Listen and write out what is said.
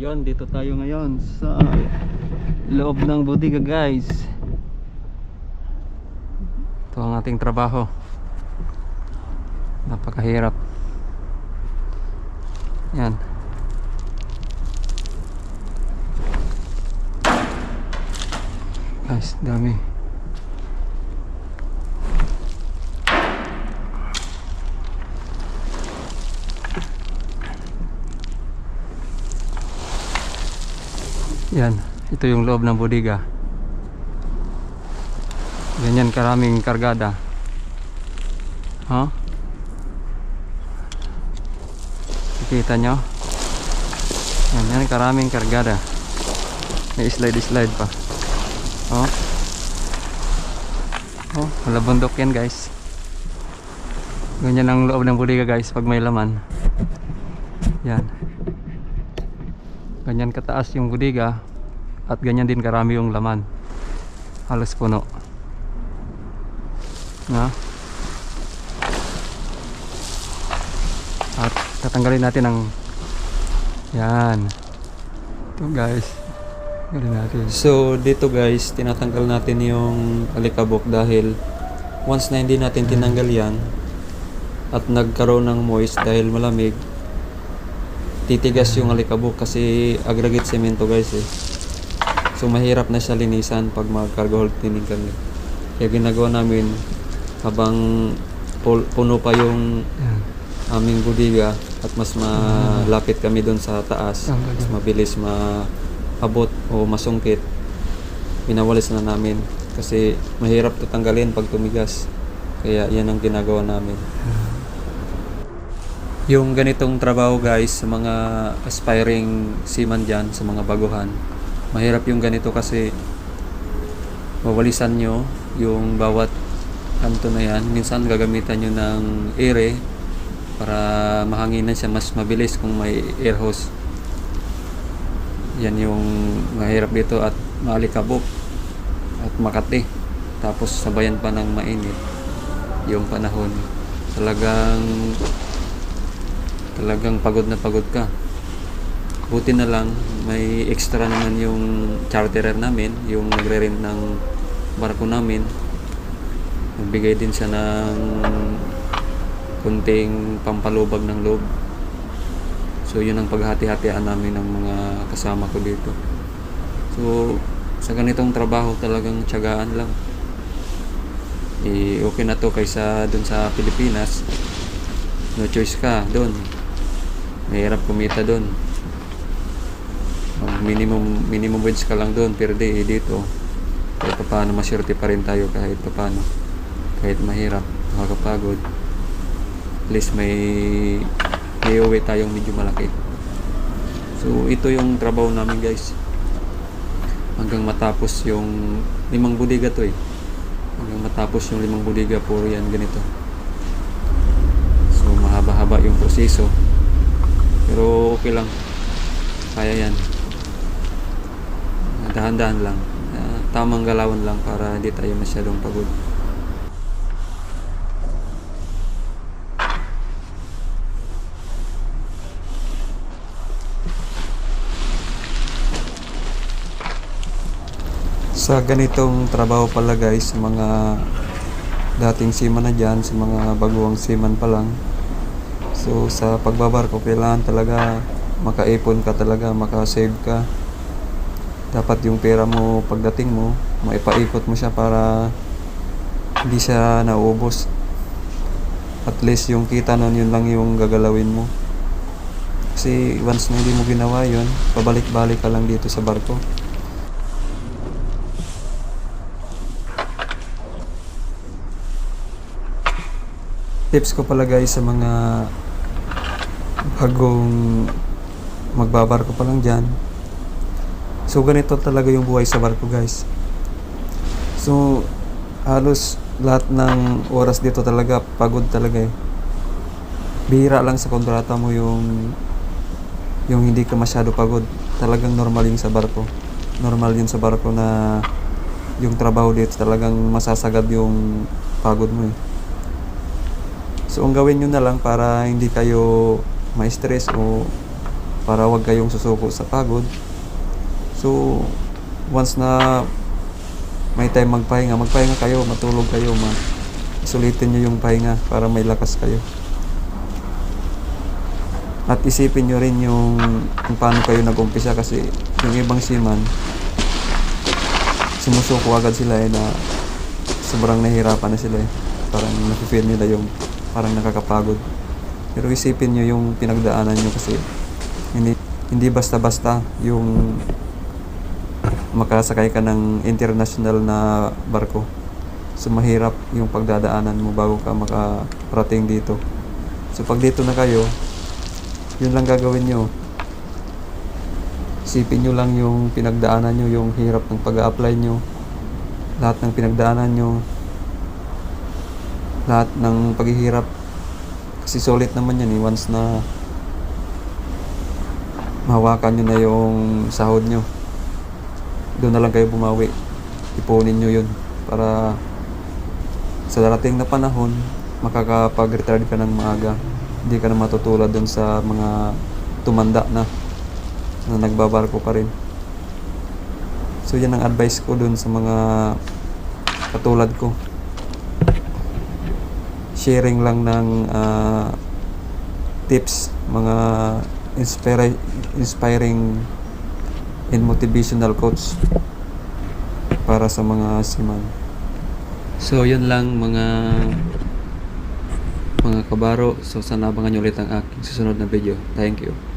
Yun, dito tayo ngayon sa loob ng bodega guys. Ito ang ating trabaho. Napakahirap. Yan. Guys, dami. Yan, ito yung loob ng bodega. Ganyan karaming kargada. Kita nyo? Yan karaming kargada. May slide pa. Wala bundok yan guys. Ganyan ang loob ng bodega guys pag may laman. Yan. Ganyan kataas yung bodega at ganyan din karami yung laman. Halos puno. At tatanggalin natin ang yan. Ito guys. Tanggalin natin. So dito guys, tinatanggal natin yung alikabok dahil once na hindi natin tinanggal yan at nagkaroon ng moist dahil malamig, titigas yung alikabok kasi aggregate semento guys eh. So mahirap na siya linisan pag mag-cargo hold cleaning kami. Kaya ginagawa namin habang puno pa yung aming bodega at mas malapit kami doon sa taas, mas mabilis maabot o masungkit, pinawalis na namin kasi mahirap ito tanggalin pag tumigas. Kaya yan ang ginagawa namin. Yung ganitong trabaho guys, sa mga aspiring seaman dyan, sa mga baguhan, mahirap yung ganito kasi mawalisan nyo yung bawat kanto na yan. Minsan gagamitan nyo ng ere para mahanginan siya mas mabilis kung may air hose. Yan yung mahirap dito at maalikabok at makati. Tapos sabayan pa ng mainit yung panahon. Talagang pagod na pagod ka. Buti na lang may extra naman yung charterer namin, yung nagre-rent ng barko namin. Nagbigay din siya ng kunting pampalubag ng loob. So yun ang paghati-hatian namin ng mga kasama ko dito. So sa ganitong trabaho talagang tiyagaan lang. Okay na to kaysa dun sa Pilipinas. No choice ka dun. Mahirap kumita dun. Minimum wage ka lang dun per day. Dito kahit paano masyerte pa rin tayo kahit paano. Kahit mahirap, makakapagod, at least may uwi tayong medyo malaki. So ito yung trabaho namin guys hanggang matapos yung 5 bodega to eh. Hanggang matapos yung 5 bodega, puro yan ganito. So mahaba-haba yung proseso, pero okay lang, kaya yan. Dahan-dahan lang, tamang galawan lang para hindi tayo masyadong pagod. Sa ganitong trabaho pala guys, sa mga dating seaman na dyan, sa mga baguang seaman pa lang, so sa pagbabarko kailangan talaga makaipon ka talaga, makasave ka. Dapat yung pera mo pagdating mo, maipaikot mo siya para hindi siya naubos. At least yung kita nun, yun lang yung gagalawin mo. Kasi once na hindi mo ginawa yun, pabalik-balik ka lang dito sa barko. Tips ko pala guys sa mga bagong magbabarko pa lang dyan. So ganito talaga yung buhay sa barko guys. So halos lahat ng oras dito talaga pagod talaga eh. Bihira lang sa kontrata mo yung hindi ka masyado pagod. Talagang normal yun sa barko. Normal yun sa barko na yung trabaho dito talagang masasagad yung pagod mo eh. So ang gawin nyo na lang para hindi kayo ma-stress o para wag kayong susuko sa pagod. So once na may time magpahinga kayo, matulog kayo, sulitin nyo yung pahinga para may lakas kayo. At isipin nyo rin yung kung paano kayo nag-umpisa, kasi yung ibang seaman sumusuko agad sila na sobrang nahihirapan na sila parang nafe-feel nila yung parang nakakapagod. Pero isipin nyo yung pinagdaanan nyo, kasi hindi basta-basta yung makasakay ka ng international na barko. So mahirap yung pagdadaanan mo bago ka makarating dito. So pag dito na kayo, yun lang gagawin nyo. Isipin nyo lang yung pinagdaanan nyo, yung hirap ng pag-a-apply nyo, lahat ng pinagdaanan nyo, lahat ng paghihirap. Kasi sulit naman yan once na mahawakan nyo na yung sahod nyo. Doon na lang kayo bumawi. Ipunin nyo yun para sa darating na panahon makakapag-retire ka ng maaga. Hindi ka na matutulad doon sa mga tumanda na nagbabarko pa rin. So yan ang advice ko doon sa mga katulad ko. Sharing lang ng tips, mga inspiring and motivational quotes para sa mga seaman. So yun lang mga kabaro. So sana abangan nyo ulit ang aking susunod na video. Thank you.